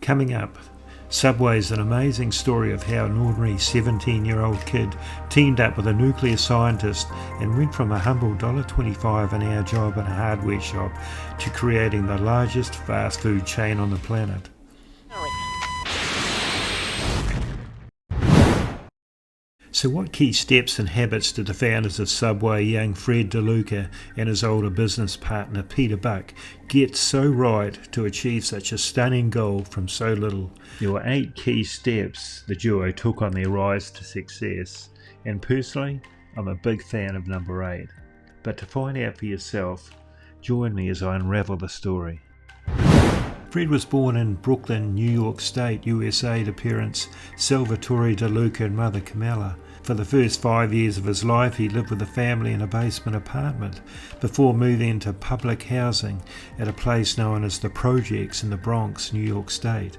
Coming up, Subway is an amazing story of how an ordinary 17-year-old kid teamed up with a nuclear scientist and went from a humble $1.25 an hour job in a hardware shop to creating the largest fast food chain on the planet. So what key steps and habits did the founders of Subway, young Fred DeLuca and his older business partner Peter Buck, get so right to achieve such a stunning goal from so little? There were 8 key steps the duo took on their rise to success, and personally, I'm a big fan of number 8. But to find out for yourself, join me as I unravel the story. Fred was born in Brooklyn, New York State, USA to parents Salvatore DeLuca and mother Camilla. For the first 5 years of his life, he lived with a family in a basement apartment before moving into public housing at a place known as the Projects in the Bronx, New York State.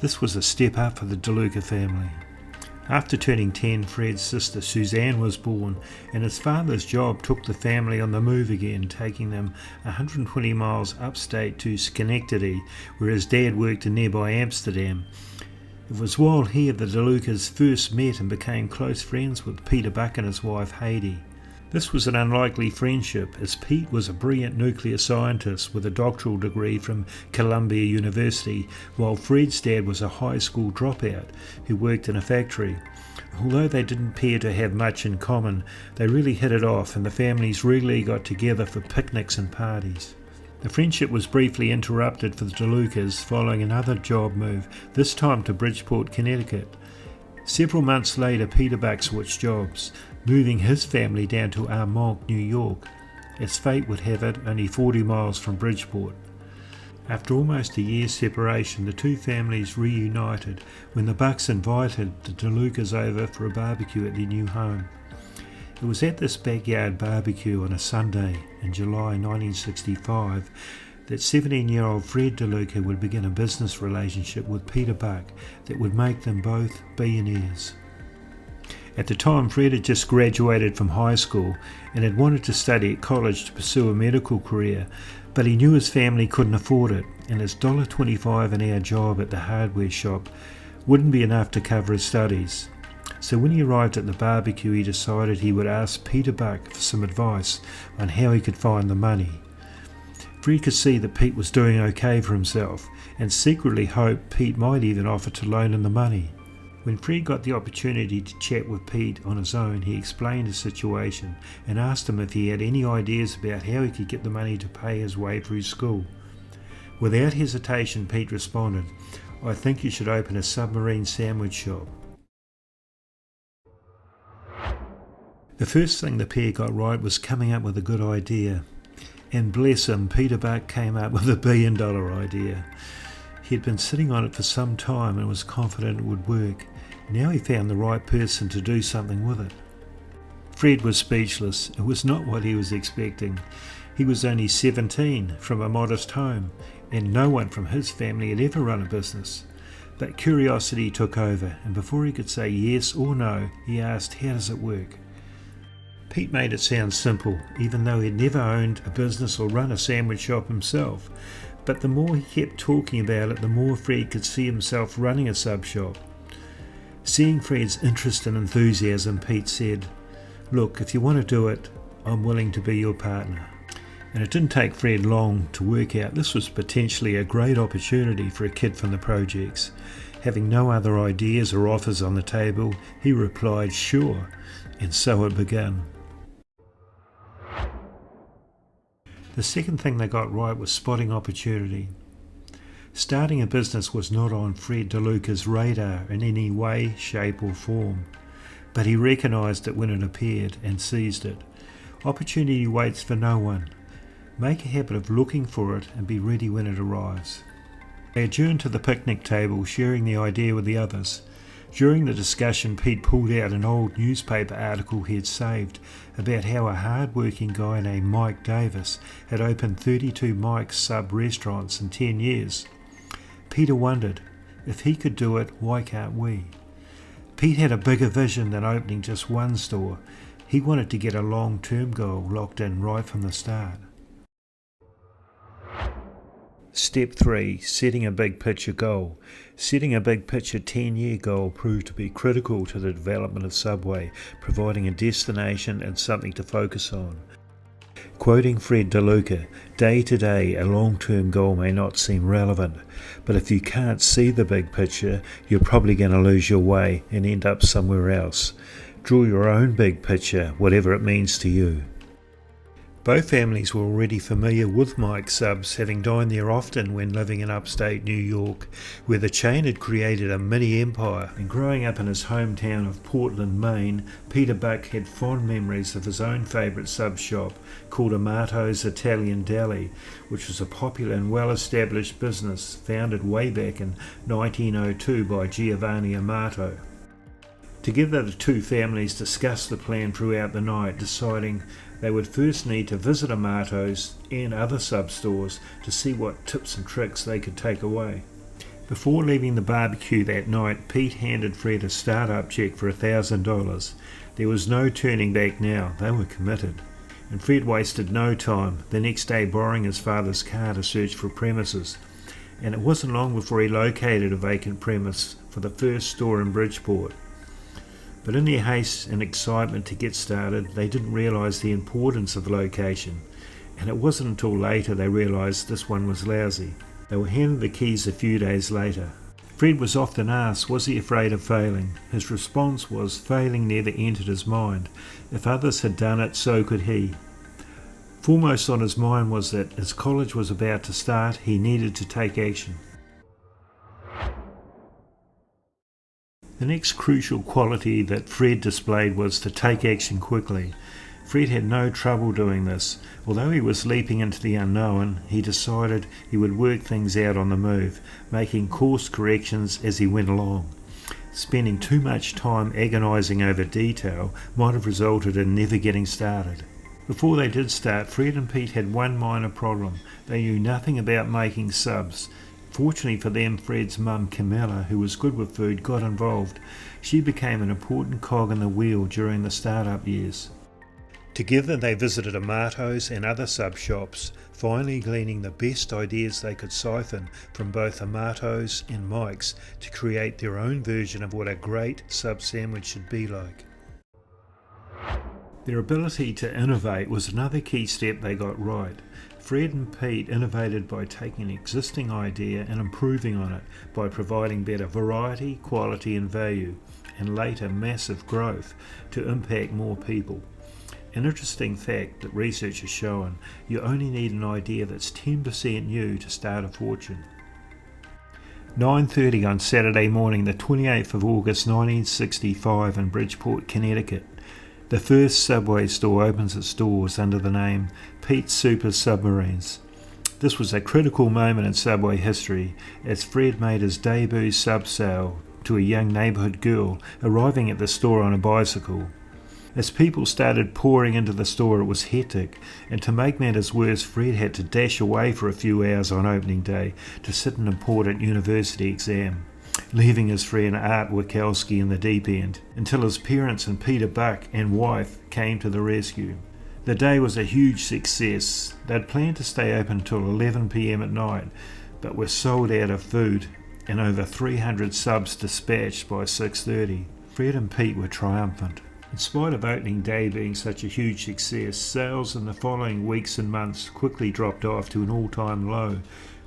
This was a step up for the DeLuca family. After turning 10, Fred's sister Suzanne was born, and his father's job took the family on the move again, taking them 120 miles upstate to Schenectady, where his dad worked in nearby Amsterdam. It was while here the DeLucas first met and became close friends with Peter Buck and his wife Heidi. This was an unlikely friendship, as Pete was a brilliant nuclear scientist with a doctoral degree from Columbia University, while Fred's dad was a high school dropout who worked in a factory. Although they didn't appear to have much in common, they really hit it off, and the families regularly got together for picnics and parties. The friendship was briefly interrupted for the DeLucas following another job move, this time to Bridgeport, Connecticut. Several months later, Peter Buck switched jobs, moving his family down to Armonk, New York. As fate would have it, only 40 miles from Bridgeport. After almost a year's separation, the two families reunited when the Bucks invited the DeLucas over for a barbecue at their new home. It was at this backyard barbecue on a Sunday in July 1965 that 17-year-old Fred DeLuca would begin a business relationship with Peter Buck that would make them both billionaires. At the time, Fred had just graduated from high school and had wanted to study at college to pursue a medical career, but he knew his family couldn't afford it, and his $1.25 an hour job at the hardware shop wouldn't be enough to cover his studies. So when he arrived at the barbecue, he decided he would ask Peter Buck for some advice on how he could find the money. Fred could see that Pete was doing okay for himself, and secretly hoped Pete might even offer to loan him the money. When Fred got the opportunity to chat with Pete on his own, he explained his situation and asked him if he had any ideas about how he could get the money to pay his way through school. Without hesitation, Pete responded, "I think you should open a submarine sandwich shop." The first thing the pair got right was coming up with a good idea. And bless him, Peter Buck came up with a $1 billion idea. He had been sitting on it for some time and was confident it would work. Now he found the right person to do something with it. Fred was speechless. It was not what he was expecting. He was only 17, from a modest home, and no one from his family had ever run a business. But curiosity took over, and before he could say yes or no, he asked, "How does it work?" Pete made it sound simple, even though he'd never owned a business or run a sandwich shop himself. But the more he kept talking about it, the more Fred could see himself running a sub shop. Seeing Fred's interest and enthusiasm, Pete said, "Look, if you want to do it, I'm willing to be your partner." And it didn't take Fred long to work out this was potentially a great opportunity for a kid from the projects. Having no other ideas or offers on the table, he replied, "Sure," and so it began. The second thing they got right was spotting opportunity. Starting a business was not on Fred DeLuca's radar in any way, shape or form, but he recognised it when it appeared and seized it. Opportunity waits for no one. Make a habit of looking for it and be ready when it arrives. They adjourned to the picnic table, sharing the idea with the others. During the discussion, Pete pulled out an old newspaper article he had saved about how a hard-working guy named Mike Davis had opened 32 Mike's sub restaurants in 10 years. Peter wondered, if he could do it, why can't we? Pete had a bigger vision than opening just one store. He wanted to get a long-term goal locked in right from the start. Step 3. Setting a big picture goal. Setting a big picture 10-year goal proved to be critical to the development of Subway, providing a destination and something to focus on. Quoting Fred DeLuca, day to day a long-term goal may not seem relevant, but if you can't see the big picture, you're probably going to lose your way and end up somewhere else. Draw your own big picture, whatever it means to you. Both families were already familiar with Mike's Subs, having dined there often when living in upstate New York, where the chain had created a mini empire. And growing up in his hometown of Portland, Maine, Peter Buck had fond memories of his own favourite sub shop called Amato's Italian Deli, which was a popular and well-established business founded way back in 1902 by Giovanni Amato. Together the two families discussed the plan throughout the night, deciding they would first need to visit Amato's and other sub-stores to see what tips and tricks they could take away. Before leaving the barbecue that night, Pete handed Fred a startup check for $1,000. There was no turning back now, they were committed. And Fred wasted no time, the next day borrowing his father's car to search for premises. And it wasn't long before he located a vacant premise for the first store in Bridgeport. But in their haste and excitement to get started, they didn't realise the importance of the location, and it wasn't until later they realised this one was lousy. They were handed the keys a few days later. Fred was often asked, was he afraid of failing? His response was, failing never entered his mind. If others had done it, so could he. Foremost on his mind was that as college was about to start, he needed to take action. The next crucial quality that Fred displayed was to take action quickly. Fred had no trouble doing this. Although he was leaping into the unknown, he decided he would work things out on the move, making course corrections as he went along. Spending too much time agonising over detail might have resulted in never getting started. Before they did start, Fred and Pete had one minor problem. They knew nothing about making subs. Fortunately for them, Fred's mum, Camilla, who was good with food, got involved. She became an important cog in the wheel during the start-up years. Together they visited Amato's and other sub shops, finally gleaning the best ideas they could siphon from both Amato's and Mike's to create their own version of what a great sub sandwich should be like. Their ability to innovate was another key step they got right. Fred and Pete innovated by taking an existing idea and improving on it by providing better variety, quality and value, and later massive growth to impact more people. An interesting fact that research has shown, you only need an idea that's 10% new to start a fortune. 9:30 on Saturday morning, the 28th of August 1965 in Bridgeport, Connecticut. The first Subway store opens its doors under the name Pete's Super Submarines. This was a critical moment in Subway history as Fred made his debut sub sale to a young neighbourhood girl arriving at the store on a bicycle. As people started pouring into the store, it was hectic, and to make matters worse, Fred had to dash away for a few hours on opening day to sit an important university exam, leaving his friend Art Wachowski in the deep end, until his parents and Peter Buck and wife came to the rescue. The day was a huge success. They'd planned to stay open until 11 p.m. at night, but were sold out of food, and over 300 subs dispatched by 6:30. Fred and Pete were triumphant. In spite of opening day being such a huge success, sales in the following weeks and months quickly dropped off to an all-time low,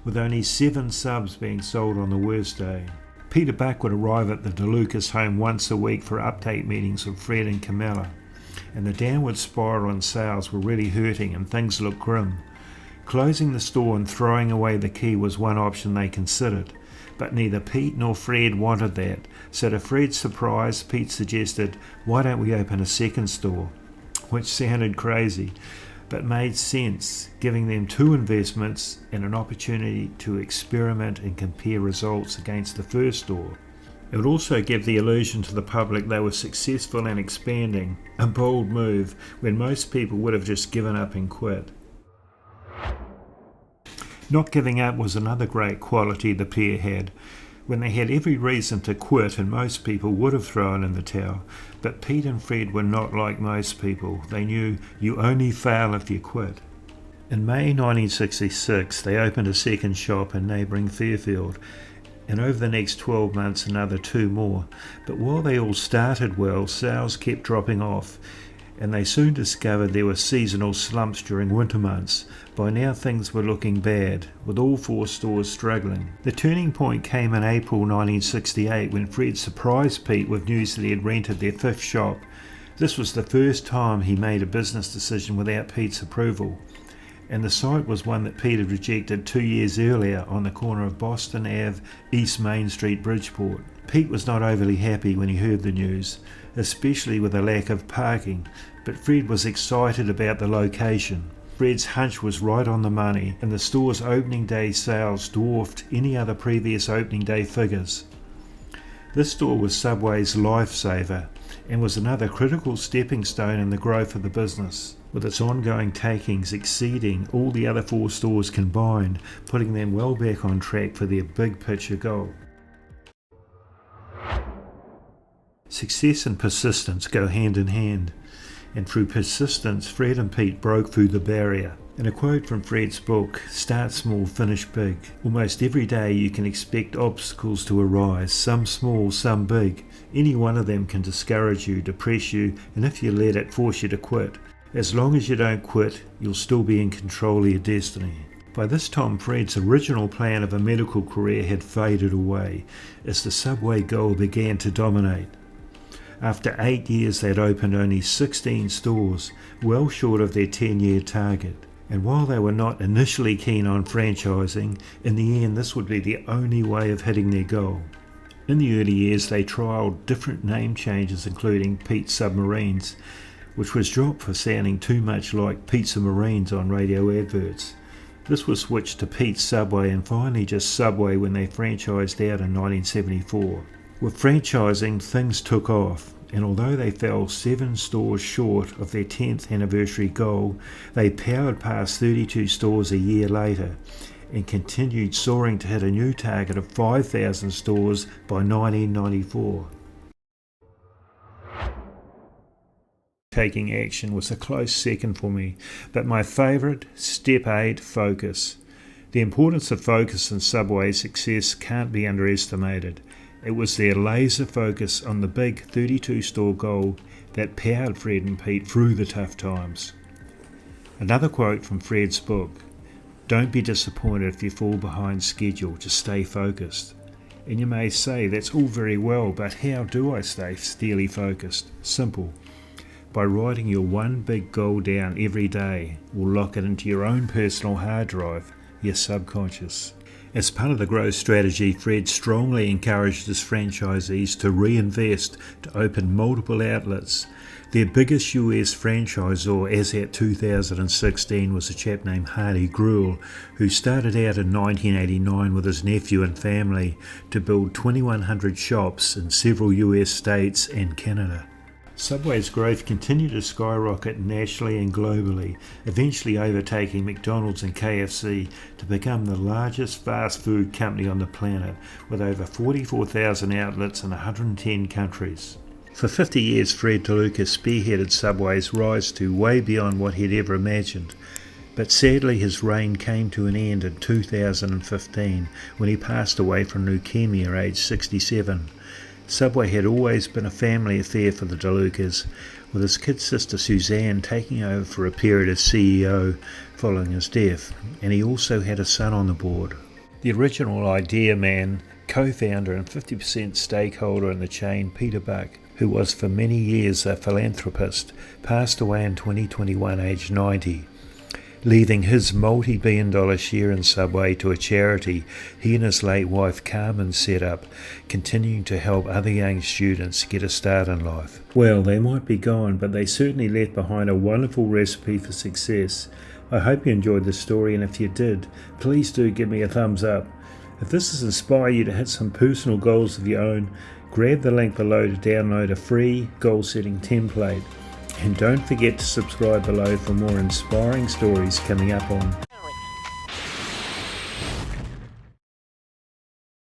with only 7 subs being sold on the worst day. Peter Buck would arrive at the DeLuca's home once a week for update meetings with Fred and Camilla, and the downward spiral in sales were really hurting and things looked grim. Closing the store and throwing away the key was one option they considered, but neither Pete nor Fred wanted that, so to Fred's surprise, Pete suggested, why don't we open a second store? Which sounded crazy, but made sense, giving them 2 investments and an opportunity to experiment and compare results against the first store. It would also give the illusion to the public they were successful and expanding, a bold move when most people would have just given up and quit. Not giving up was another great quality the pair had. When they had every reason to quit, and most people would have thrown in the towel, but Pete and Fred were not like most people. They knew you only fail if you quit. In May 1966, they opened a second shop in neighbouring Fairfield, and over the next 12 months another 2 more. But while they all started well, sales kept dropping off, and they soon discovered there were seasonal slumps during winter months. By now things were looking bad, with all 4 stores struggling. The turning point came in April 1968 when Fred surprised Pete with news that he had rented their 5th shop. This was the first time he made a business decision without Pete's approval, and the site was one that Pete had rejected 2 years earlier on the corner of Boston Ave, East Main Street, Bridgeport. Pete was not overly happy when he heard the news, especially with the lack of parking, but Fred was excited about the location. Fred's hunch was right on the money, and the store's opening day sales dwarfed any other previous opening day figures. This store was Subway's lifesaver and was another critical stepping stone in the growth of the business, with its ongoing takings exceeding all the other 4 stores combined, putting them well back on track for their big picture goal. Success and persistence go hand in hand, and through persistence Fred and Pete broke through the barrier. In a quote from Fred's book, Start Small, Finish Big, almost every day you can expect obstacles to arise, some small, some big. Any one of them can discourage you, depress you, and if you let it, force you to quit. As long as you don't quit, you'll still be in control of your destiny. By this time, Fred's original plan of a medical career had faded away as the Subway goal began to dominate. After 8 years, they'd opened only 16 stores, well short of their 10-year target. And while they were not initially keen on franchising, in the end this would be the only way of hitting their goal. In the early years, they trialled different name changes, including Pete Submarines, which was dropped for sounding too much like Pizza Marines on radio adverts. This was switched to Pete's Subway and finally just Subway when they franchised out in 1974. With franchising, things took off, and although they fell 7 stores short of their 10th anniversary goal, they powered past 32 stores a year later and continued soaring to hit a new target of 5,000 stores by 1994. Taking action was a close second for me, but my favourite, step 8, focus. The importance of focus in Subway's success can't be underestimated. It was their laser focus on the big 32 store goal that powered Fred and Pete through the tough times. Another quote from Fred's book, "Don't be disappointed if you fall behind schedule, just stay focused." And you may say, that's all very well, but how do I stay steely focused? Simple. By writing your one big goal down every day, or lock it into your own personal hard drive, your subconscious. As part of the growth strategy, Fred strongly encouraged his franchisees to reinvest to open multiple outlets. Their biggest US franchisor as at 2016 was a chap named Hardy Gruel, who started out in 1989 with his nephew and family to build 2,100 shops in several US states and Canada. Subway's growth continued to skyrocket nationally and globally, eventually overtaking McDonald's and KFC to become the largest fast food company on the planet, with over 44,000 outlets in 110 countries. For 50 years, Fred DeLuca spearheaded Subway's rise to way beyond what he'd ever imagined. But sadly his reign came to an end in 2015 when he passed away from leukemia aged 67. Subway had always been a family affair for the DeLucas, with his kid sister Suzanne taking over for a period as CEO following his death, and he also had a son on the board. The original idea man, co-founder and 50% stakeholder in the chain, Peter Buck, who was for many years a philanthropist, passed away in 2021 aged 90. Leaving his multi-billion-dollar share in Subway to a charity he and his late wife Carmen set up, continuing to help other young students get a start in life. Well, they might be gone, but they certainly left behind a wonderful recipe for success. I hope you enjoyed this story, and if you did, please do give me a thumbs up. If this has inspired you to hit some personal goals of your own, grab the link below to download a free goal-setting template. And don't forget to subscribe below for more inspiring stories coming up on